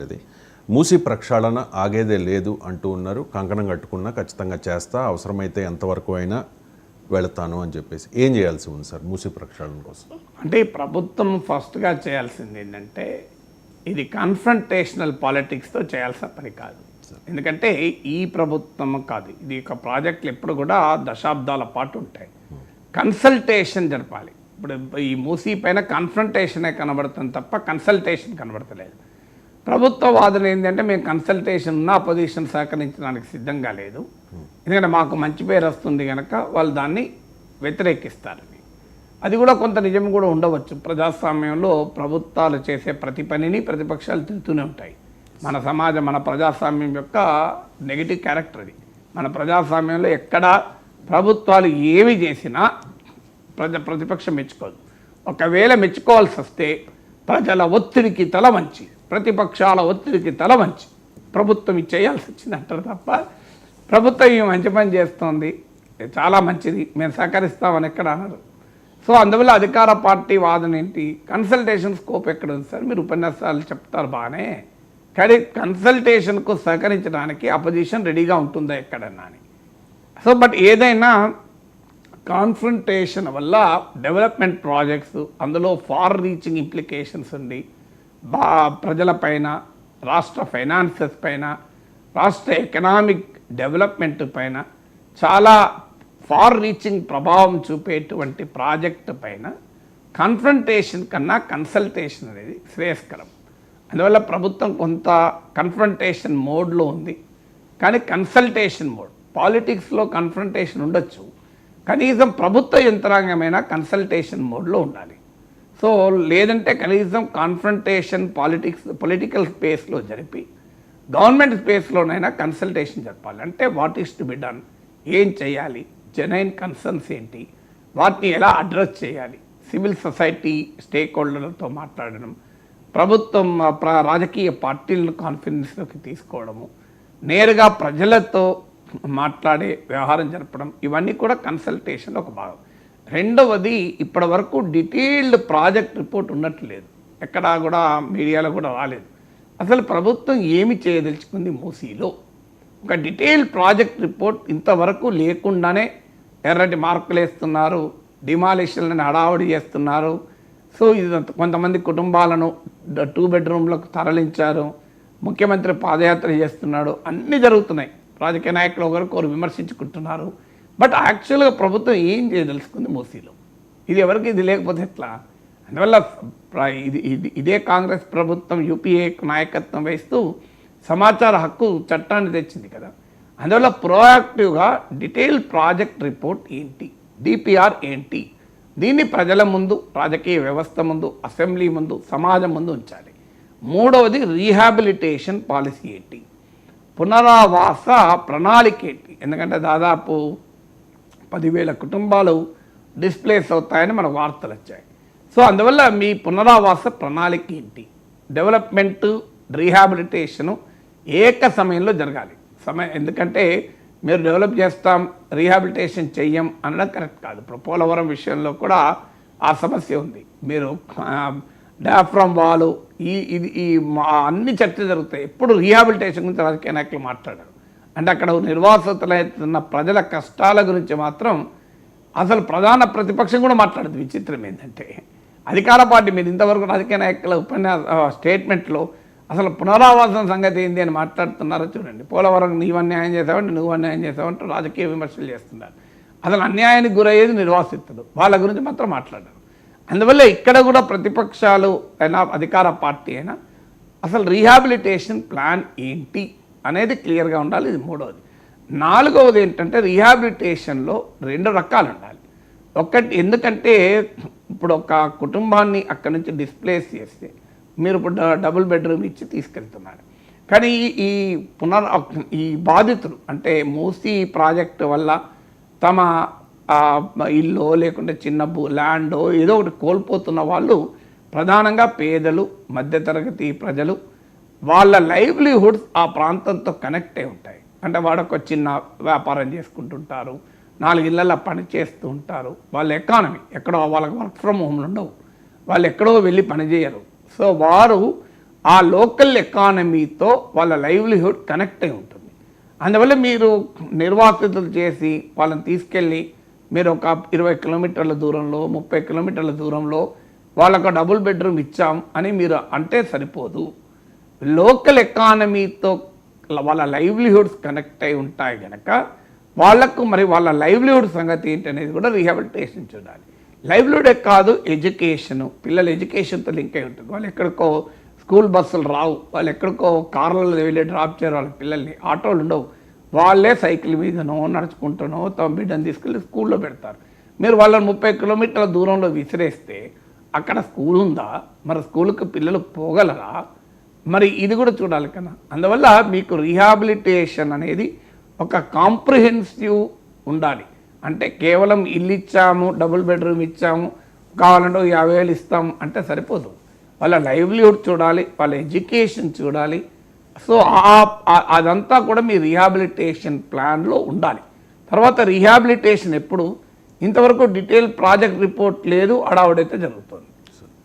ఇది మూసి ప్రక్షాళన ఆగేదే లేదు అంటూ ఉన్నారు. కంకణం కట్టుకున్నా ఖచ్చితంగా చేస్తా, అవసరమైతే ఎంతవరకు అయినా వెళతాను అని చెప్పేసి. ఏం చేయాల్సి ఉంది సార్ మూసి ప్రక్షాళన కోసం? అంటే ప్రభుత్వం ఫస్ట్గా చేయాల్సింది ఏంటంటే ఇది కన్ఫ్రంటేషనల్ పాలిటిక్స్తో చేయాల్సిన పని కాదు. ఎందుకంటే ఈ ప్రభుత్వం కాదు, ఇది ఒక ప్రాజెక్టులు ఎప్పుడు కూడా దశాబ్దాల పాటు ఉంటాయి. కన్సల్టేషన్ జరపాలి. ఇప్పుడు ఈ మూసీ పైన కన్ఫ్రంటేషనే కనబడుతుంది తప్ప కన్సల్టేషన్ కనబడతలేదు. ప్రభుత్వ వాదన ఏంటంటే మేము కన్సల్టేషన్ ఉన్న అపోజిషన్ సహకరించడానికి సిద్ధంగా లేదు, ఎందుకంటే మాకు మంచి పేరు వస్తుంది కనుక వాళ్ళు దాన్ని వ్యతిరేకిస్తారని. అది కూడా కొంత నిజం కూడా ఉండవచ్చు. ప్రజాస్వామ్యంలో ప్రభుత్వాలు చేసే ప్రతి పనిని ప్రతిపక్షాలు తిరుగుతూనే ఉంటాయి. మన సమాజం, మన ప్రజాస్వామ్యం యొక్క నెగిటివ్ క్యారెక్టర్ అది. మన ప్రజాస్వామ్యంలో ఎక్కడ ప్రభుత్వాలు ఏమి చేసినా ప్రతిపక్షం మెచ్చుకోదు. ఒకవేళ మెచ్చుకోవాల్సి వస్తే ప్రజల ఒత్తిడికి తల వంచి, ప్రతిపక్షాల ఒత్తిడికి తల వంచి ప్రభుత్వం ఇది చేయాల్సి వచ్చింది అంటారు తప్ప ప్రభుత్వం ఈ మంచి పని చేస్తోంది, చాలా మంచిది, మేము సహకరిస్తామని ఎక్కడ అన్నారు. సో అందువల్ల అధికార పార్టీ వాదన ఏంటి, కన్సల్టేషన్ స్కోప్ ఎక్కడ ఉంది సార్? మీరు ఉపన్యాసాలు చెప్తారు బాగానే, కానీ కన్సల్టేషన్కు సహకరించడానికి అపోజిషన్ రెడీగా ఉంటుందా ఎక్కడన్నా అని. సో బట్ ఏదైనా కాన్ఫ్రంటేషన్ వల్ల డెవలప్మెంట్ ప్రాజెక్ట్స్, అందులో ఫార్ రీచింగ్ ఇంప్లికేషన్స్ ఉంది. ప్రజలపైన, రాష్ట్ర ఫైనాన్సెస్ పైన, రాష్ట్ర ఎకనామిక్ డెవలప్మెంట్ పైన చాలా ఫార్ రీచింగ్ ప్రభావం చూపేటువంటి ప్రాజెక్టు పైన కన్ఫ్రంటేషన్ కన్నా కన్సల్టేషన్ అనేది శ్రేయస్కరం. అందువల్ల ప్రభుత్వం కొంత కన్ఫ్రంటేషన్ మోడ్లో ఉంది, కానీ కన్సల్టేషన్ మోడ్. పాలిటిక్స్లో కన్ఫ్రంటేషన్ ఉండొచ్చు, కనీసం ప్రభుత్వ యంత్రాంగమైన కన్సల్టేషన్ మోడ్లో ఉండాలి. సో లేదంటే కనీసం కాన్ఫ్రంటేషన్ పొలిటికల్ స్పేస్లో జరిపి గవర్నమెంట్ స్పేస్లోనైనా కన్సల్టేషన్ జరపాలి. అంటే what is to be done, ఏం చేయాలి, జెన్యూన్ కన్సర్న్స్ ఏంటి, వాటిని ఎలా అడ్రస్ చేయాలి, సివిల్ సొసైటీ స్టేక్ హోల్డర్లతో మాట్లాడడం, ప్రభుత్వం రాజకీయ పార్టీలను కాన్ఫిడెన్స్లోకి తీసుకోవడము, నేరుగా ప్రజలతో మాట్లాడే వ్యవహారం జరపడం, ఇవన్నీ కూడా కన్సల్టేషన్లో ఒక భాగం. రెండవది, ఇప్పటి వరకు డీటెయిల్డ్ ప్రాజెక్ట్ రిపోర్ట్ ఉన్నట్లేదు, ఎక్కడా కూడా మీడియాలో కూడా రాలేదు. అసలు ప్రభుత్వం ఏమి చేయదలుచుకుంది మూసీలో, ఒక డీటెయిల్డ్ ప్రాజెక్ట్ రిపోర్ట్ ఇంతవరకు లేకుండానే ఎర్రటి మార్కులు వేస్తున్నారు, డిమాలిషన్లను హడావుడి చేస్తున్నారు. సో ఇది కొంతమంది కుటుంబాలను 2 బెడ్రూమ్లకు తరలించారు, ముఖ్యమంత్రి పాదయాత్ర చేస్తున్నాడు, అన్నీ జరుగుతున్నాయి. రాజకీయ నాయకులు ఒకరికొకరు విమర్శించుకుంటున్నారు. బట్ యాక్చువల్గా ప్రభుత్వం ఏం చేయదలుచుకుంది మూసీలో, ఇది ఎవరికి ఇది లేకపోతే ఎట్లా? అందువల్ల ఇదే కాంగ్రెస్ ప్రభుత్వం యూపీఏ నాయకత్వం వహిస్తూ సమాచార హక్కు చట్టాన్ని తెచ్చింది కదా. అందువల్ల ప్రోయాక్టివ్గా డీటెయిల్ ప్రాజెక్ట్ రిపోర్ట్ ఏంటి, డిపిఆర్ ఏంటి, దీన్ని ప్రజల ముందు, రాజకీయ వ్యవస్థ ముందు, అసెంబ్లీ ముందు, సమాజం ముందు ఉంచాలి. మూడవది, రీహాబిలిటేషన్ పాలసీ ఏంటి, పునరావాస ప్రణాళిక ఏంటి. ఎందుకంటే దాదాపు 10,000 కుటుంబాలు డిస్ప్లేస్ అవుతాయని మన వార్తలు వచ్చాయి. సో అందువల్ల మీ పునరావాస ప్రణాళిక ఏంటి, డెవలప్మెంటు, రీహాబిలిటేషను ఏక సమయంలో జరగాలి. ఎందుకంటే మీరు డెవలప్ చేస్తాం, రీహాబిలిటేషన్ చెయ్యం అనడం కరెక్ట్ కాదు. ఇప్పుడు పోలవరం విషయంలో కూడా ఆ సమస్య ఉంది. మీరు డయాఫ్రమ్ వాలు, ఈ అన్ని చర్చ జరుగుతాయి, ఎప్పుడు రీహాబిలిటేషన్ గురించి రాజకీయ నాయకులు మాట్లాడారు. అంటే అక్కడ నిర్వాసితులైతున్న ప్రజల కష్టాల గురించి మాత్రం అసలు ప్రధాన ప్రతిపక్షం కూడా మాట్లాడదు. విచిత్రం ఏంటంటే అధికార పార్టీ మీద ఇంతవరకు రాజకీయ నాయకుల స్టేట్మెంట్లో అసలు పునరావాసం సంగతి ఏంది అని మాట్లాడుతున్నారో చూడండి. పోలవరం నీవు అన్యాయం చేసావంటే, నువ్వు అన్యాయం చేసావంటే రాజకీయ విమర్శలు చేస్తున్నారు. అసలు అన్యాయానికి గురయ్యేది నిర్వాసితులు, వాళ్ళ గురించి మాత్రం మాట్లాడారు. అందువల్ల ఇక్కడ కూడా ప్రతిపక్షాలు అయినా అధికార పార్టీ అయినా అసలు రీహాబిలిటేషన్ ప్లాన్ ఏంటి అనేది క్లియర్గా ఉండాలి. ఇది మూడవది. నాలుగవది ఏంటంటే రీహాబిలిటేషన్లో 2 రకాలు ఉండాలి. ఒకటి, ఎందుకంటే ఇప్పుడు ఒక కుటుంబాన్ని అక్కడి నుంచి డిస్ప్లేస్ చేస్తే మీరు ఇప్పుడు డబుల్ బెడ్రూమ్ ఇచ్చి తీసుకెళ్తున్నారు, కానీ ఈ బాధితులు అంటే మూసీ ప్రాజెక్టు వల్ల తమ ఇల్లు లేకుంటే చిన్న ల్యాండో ఏదో ఒకటి కోల్పోతున్న వాళ్ళు ప్రధానంగా పేదలు, మధ్యతరగతి ప్రజలు. వాళ్ళ లైవ్లీహుడ్స్ ఆ ప్రాంతంతో కనెక్ట్ అయి ఉంటాయి. అంటే వాడొక చిన్న వ్యాపారం చేసుకుంటుంటారు, 4 ఇళ్ళల్లో పని చేస్తూ ఉంటారు. వాళ్ళ ఎకానమీ ఎక్కడో, వాళ్ళకి వర్క్ ఫ్రమ్ హోమ్లు ఉండవు, వాళ్ళు ఎక్కడో వెళ్ళి పనిచేయరు. సో వారు ఆ లోకల్ ఎకానమీతో వాళ్ళ లైవ్లీహుడ్ కనెక్ట్ అయి ఉంటుంది. అందువల్ల మీరు నిర్వాసితులు చేసి వాళ్ళని తీసుకెళ్ళి మీరు ఒక 20 కిలోమీటర్ల దూరంలో 30 కిలోమీటర్ల దూరంలో వాళ్ళకు డబుల్ బెడ్రూమ్ ఇచ్చాం అని మీరు అంటే సరిపోదు. లోకల్ ఎకానమీతో వాళ్ళ లైవ్లీహుడ్స్ కనెక్ట్ అయి ఉంటాయి కనుక వాళ్లకు మరి వాళ్ళ లైవ్లీహుడ్ సంగతి ఏంటి అనేది కూడా రీహాబిలిటేషన్ చూడాలి. లైవ్లీహుడే కాదు, ఎడ్యుకేషను, పిల్లల ఎడ్యుకేషన్తో లింక్ అయి ఉంటుంది. వాళ్ళు ఎక్కడికో స్కూల్ బస్సులు రావు, వాళ్ళు ఎక్కడికో కార్లలో వెళ్ళి డ్రాప్ చేయరు వాళ్ళ పిల్లల్ని, ఆటోలు ఉండవు, వాళ్ళే సైకిల్ మీదనో నడుచుకుంటానో తమ బిడ్డను తీసుకెళ్ళి స్కూల్లో పెడతారు. మీరు వాళ్ళని 30 కిలోమీటర్ల దూరంలో విసిరేస్తే అక్కడ స్కూల్ ఉందా, మరి స్కూల్కి పిల్లలు పోగలరా, మరి ఇది కూడా చూడాలి కదా. అందువల్ల మీకు రీహాబిలిటేషన్ అనేది ఒక కాంప్రిహెన్సివ్ ఉండాలి. అంటే కేవలం ఇల్లు ఇచ్చాము, డబుల్ బెడ్రూమ్ ఇచ్చాము, కావాలంటే 50,000 ఇస్తాము అంటే సరిపోదు. వాళ్ళ లైవ్లీహుడ్ చూడాలి, వాళ్ళ ఎడ్యుకేషన్ చూడాలి. సో అదంతా కూడా మీ రీహాబిలిటేషన్ ప్లాన్లో ఉండాలి. తర్వాత రీహాబిలిటేషన్ ఎప్పుడు, ఇంతవరకు డీటెయిల్ ప్రాజెక్ట్ రిపోర్ట్ లేదు, అడావుడైతే జరుగుతుంది.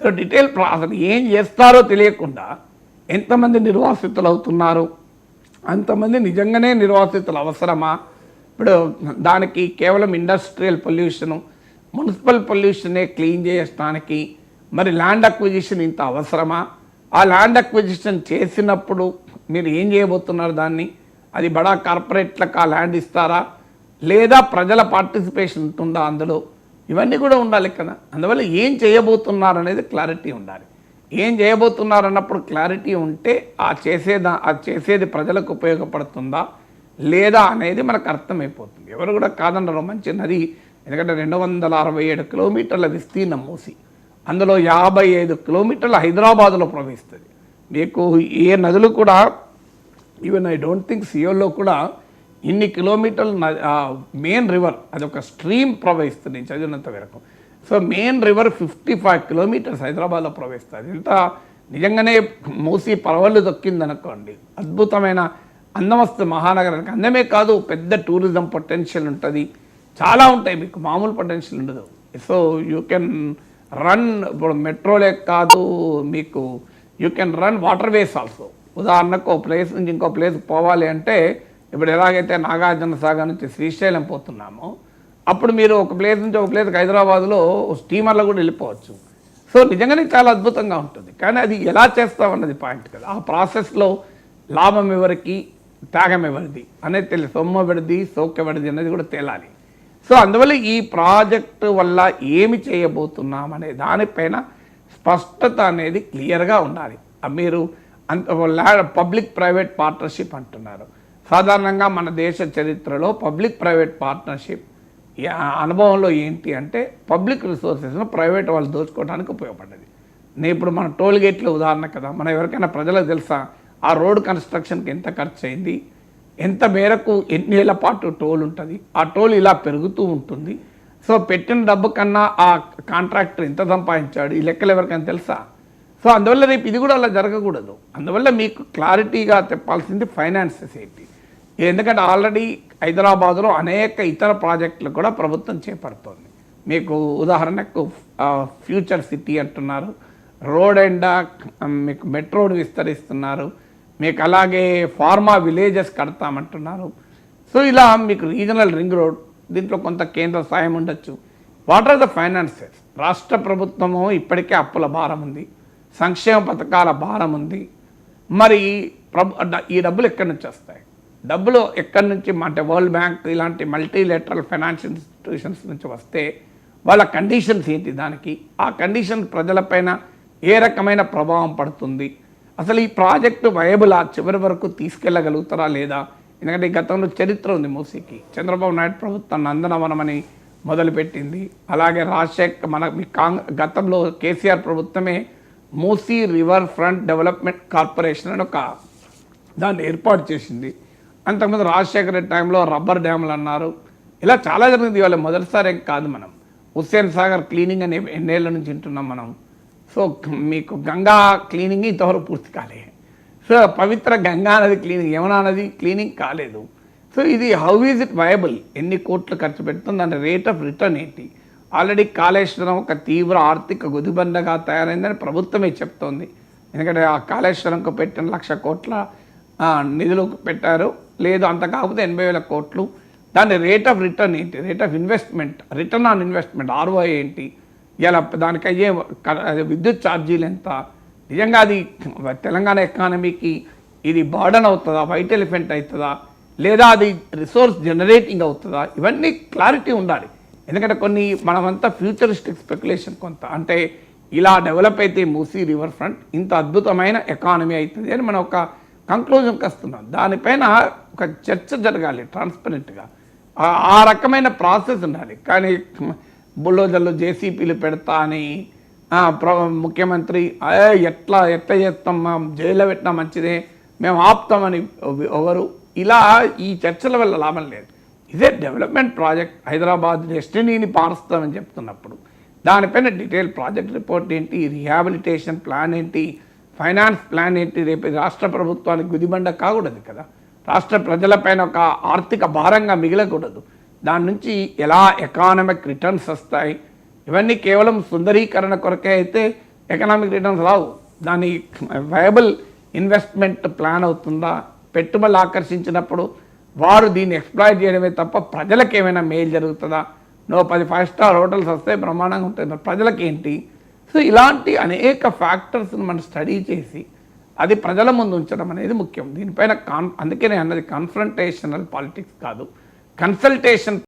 సో డీటెయిల్ అసలు ఏం చేస్తారో తెలియకుండా ఎంతమంది నిర్వాసితులు అవుతున్నారు, అంతమంది నిజంగానే నిర్వాసితులు అవసరమా? ఇప్పుడు దానికి కేవలం ఇండస్ట్రియల్ పొల్యూషను, మున్సిపల్ పొల్యూషనే క్లీన్ చేయడానికి మరి ల్యాండ్ అక్విజిషన్ ఇంత అవసరమా? ఆ ల్యాండ్ అక్విజిషన్ చేసినప్పుడు మీరు ఏం చేయబోతున్నారు దాన్ని? అది బడా కార్పొరేట్లకు ఆ ల్యాండ్ ఇస్తారా, లేదా ప్రజల పార్టిసిపేషన్ ఉంటుందా అందులో? ఇవన్నీ కూడా ఉండాలి కదా. అందువల్ల ఏం చేయబోతున్నారు అనేది క్లారిటీ ఉండాలి. ఏం చేయబోతున్నారు అన్నప్పుడు క్లారిటీ ఉంటే ఆ చేసేది ప్రజలకు ఉపయోగపడుతుందా లేదా అనేది మనకు అర్థమైపోతుంది. ఎవరు కూడా కాదన్నారు, మంచి నది, ఎందుకంటే 267 కిలోమీటర్ల విస్తీర్ణం మూసి, అందులో 55 కిలోమీటర్ల హైదరాబాద్లో ప్రవహిస్తుంది. మీకు ఏ నదులు కూడా, ఈవెన్ ఐ డోంట్ థింక్ సియోల్లో కూడా ఇన్ని కిలోమీటర్లు మెయిన్ రివర్, అది ఒక స్ట్రీమ్ ప్రవహిస్తుంది చదివినంత వరకు. సో మెయిన్ రివర్ 55 కిలోమీటర్స్ హైదరాబాద్లో ప్రవహిస్తుంది. ఇంత నిజంగానే మూసి పరవళ్ళు దొక్కిందనుకోండి, అద్భుతమైన అందం వస్తుంది మహానగరానికి. అందమే కాదు, పెద్ద టూరిజం పొటెన్షియల్ ఉంటుంది, చాలా ఉంటాయి, మీకు మామూలు పొటెన్షియల్ ఉండదు. సో యూ కెన్ రన్, ఇప్పుడు మెట్రోలే కాదు మీకు you can run water ways also. ఉదాహరణకు ఒక ప్లేస్ నుంచి ఇంకో ప్లేస్కి పోవాలి అంటే, ఇప్పుడు ఎలాగైతే నాగార్జున సాగర్ నుంచి శ్రీశైలం పోతున్నామో, అప్పుడు మీరు ఒక ప్లేస్ నుంచి ఒక ప్లేస్కి హైదరాబాద్లో స్టీమర్లో కూడా వెళ్ళిపోవచ్చు. సో నిజంగానే చాలా అద్భుతంగా ఉంటుంది. కానీ అది ఎలా చేస్తామన్నది పాయింట్ కదా. ఆ ప్రాసెస్లో లాభం ఎవరికి, త్యాగం ఎవరిది అనేది తెలియదు, సొమ్ము ఎవరిది, సోకెవరిది అనేది కూడా తేలాలి. సో అందువల్ల ఈ ప్రాజెక్టు వల్ల ఏమి చేయబోతున్నాం అనే దానిపైన స్పష్టత అనేది క్లియర్గా ఉండాలి. మీరు పబ్లిక్ ప్రైవేట్ పార్ట్నర్షిప్ అంటున్నారు. సాధారణంగా మన దేశ చరిత్రలో పబ్లిక్ ప్రైవేట్ పార్ట్నర్షిప్ అనుభవంలో ఏంటి అంటే, పబ్లిక్ రిసోర్సెస్ను ప్రైవేట్ వాళ్ళు దోచుకోవడానికి ఉపయోగపడ్డది. నేను ఇప్పుడు మన టోల్ గేట్ల ఉదాహరణ కదా, మనం ఎవరికైనా ప్రజలకు తెలుసా ఆ రోడ్ కన్స్ట్రక్షన్కి ఎంత ఖర్చు అయింది, ఎంత మేరకు ఎన్ని ఏళ్ల పాటు టోల్ ఉంటుంది, ఆ టోల్ ఇలా పెరుగుతూ ఉంటుంది. సో పెట్టిన డబ్బు కన్నా ఆ కాంట్రాక్టర్ ఎంత సంపాదించాడు, ఈ లెక్కలు ఎవరికైనా తెలుసా? సో అందువల్ల రేపు ఇది కూడా అలా జరగకూడదు. అందువల్ల మీకు క్లారిటీగా చెప్పాల్సింది ఫైనాన్సెస్ ఏంటి. ఎందుకంటే ఆల్రెడీ హైదరాబాద్లో అనేక ఇతర ప్రాజెక్టులు కూడా ప్రభుత్వం చేపడుతోంది. మీకు ఉదాహరణకు ఫ్యూచర్ సిటీ అంటున్నారు, రోడ్ అండ్ మీకు మెట్రోడ్ విస్తరిస్తున్నారు, మీకు అలాగే ఫార్మా విలేజెస్ కడతామంటున్నారు. సో ఇలా మీకు రీజనల్ రింగ్ రోడ్, దీంట్లో కొంత కేంద్ర సాయం ఉండొచ్చు. What are the finances? రాష్ట్ర ప్రభుత్వము ఇప్పటికే అప్పుల భారం ఉంది, సంక్షేమ పథకాల భారం ఉంది. మరి ఈ డబ్బులు ఎక్కడి నుంచి వస్తాయి? డబ్బులు ఎక్కడి నుంచి అంటే వరల్డ్ బ్యాంక్ ఇలాంటి మల్టీలేటరల్ ఫైనాన్షియల్ ఇన్స్టిట్యూషన్స్ నుంచి వస్తే వాళ్ళ కండిషన్స్ ఏంటి, దానికి ఆ కండిషన్ ప్రజలపైన ఏ రకమైన ప్రభావం పడుతుంది, అసలు ఈ ప్రాజెక్టు వయబులా, చివరి వరకు తీసుకెళ్ళగలుగుతారా లేదా? ఎందుకంటే గతంలో చరిత్ర ఉంది మూసీకి. చంద్రబాబు నాయుడు ప్రభుత్వం నందనవనం అని మొదలుపెట్టింది, అలాగే గతంలో కేసీఆర్ ప్రభుత్వమే Musi river front development corporation అని ఒక దాన్ని ఏర్పాటు చేసింది. అంతకుముందు రాజశేఖర రెడ్డి టైంలో రబ్బర్ డ్యాములు అన్నారు. ఇలా చాలా జరిగింది. ఇవాళ మొదటిసారి ఏం కాదు, మనం హుస్సేన్ సాగర్ క్లీనింగ్ అని ఎన్నేళ్ళ నుంచి వింటున్నాం మనం. సో మీకు గంగా క్లీనింగ్ ఇంతవరకు పూర్తి కాలే. సో పవిత్ర గంగా నది క్లీనింగ్, యమునా నది క్లీనింగ్ కాలేదు. సో ఇది హౌ ఈజ్ ఇట్ వయబుల్? ఎన్ని కోట్లు ఖర్చు పెడుతుంది, దాని రేట్ ఆఫ్ రిటర్న్ ఏంటి? ఆల్రెడీ కాళేశ్వరం ఒక తీవ్ర ఆర్థిక గుదిబండగా తయారైందని ప్రభుత్వమే చెప్తోంది. ఎందుకంటే ఆ కాళేశ్వరంకు పెట్టిన 1,00,000 కోట్ల నిధులు పెట్టారు, లేదు అంత కాకపోతే 80,000 కోట్లు. దాని రేట్ ఆఫ్ రిటర్న్ ఏంటి, rate of investment, return on investment ROI ఏంటి, ఇలా దానికి అయ్యే విద్యుత్ ఛార్జీలు ఎంత, నిజంగా అది తెలంగాణ ఎకానమీకి ఇది బర్డన్ అవుతుందా, వైట్ ఎలిఫెంట్ అవుతుందా, లేదా అది రిసోర్స్ జనరేటింగ్ అవుతుందా, ఇవన్నీ క్లారిటీ ఉండాలి. ఎందుకంటే కొన్ని మనమంతా ఫ్యూచరిస్టిక్ స్పెక్యులేషన్ కొంత, అంటే ఇలా డెవలప్ అయితే మూసీ రివర్ ఫ్రంట్ ఇంత అద్భుతమైన ఎకానమీ అవుతుంది అని మనం ఒక కంక్లూజన్కి వస్తున్నాం. దానిపైన ఒక చర్చ జరగాలి ట్రాన్స్పరెంట్గా, ఆ రకమైన ప్రాసెస్ ఉండాలి. కానీ బుల్డోజర్లు జేసీపీలు పెడతా అని ముఖ్యమంత్రి ఎట్లా చేస్తాం, జైల్లో పెట్టినా మంచిదే, మేము ఆపుతామని ఎవరు, ఇలా ఈ చర్చల వల్ల లాభం లేదు. ఇదే డెవలప్మెంట్ ప్రాజెక్ట్, హైదరాబాద్ డెస్టినీని పారుస్తామని చెప్తున్నప్పుడు దానిపైన డీటెయిల్ ప్రాజెక్ట్ రిపోర్ట్ ఏంటి, రిహాబిలిటేషన్ ప్లాన్ ఏంటి, ఫైనాన్స్ ప్లాన్ ఏంటి, రేపు రాష్ట్ర ప్రభుత్వానికి గుదిబండ కాకూడదు కదా, రాష్ట్ర ప్రజలపైన ఒక ఆర్థిక భారంగా మిగలకూడదు. దాని నుంచి ఎలా ఎకానమిక్ రిటర్న్స్ వస్తాయి, ఇవన్నీ కేవలం సుందరీకరణ కొరకే అయితే ఎకనామిక్ రిటర్న్స్ రావు. దాని వయబుల్ ఇన్వెస్ట్మెంట్ ప్లాన్ అవుతుందా, పెట్టుబడులు ఆకర్షించినప్పుడు వారు దీన్ని ఎక్స్ప్లాయిట్ చేయడమే తప్ప ప్రజలకు ఏమైనా మేలు జరుగుతుందా, 10 5 స్టార్ హోటల్స్ వస్తే బ్రహ్మాండంగా ఉంటుంది, మరి ప్రజలకి ఏంటి. సో ఇలాంటి అనేక ఫ్యాక్టర్స్ని మనం స్టడీ చేసి అది ప్రజల ముందు ఉంచడం అనేది ముఖ్యం. దీనిపైన అందుకే నేను అన్నది కన్ఫ్రంటేషనల్ పాలిటిక్స్ కాదు, కన్సల్టేషన్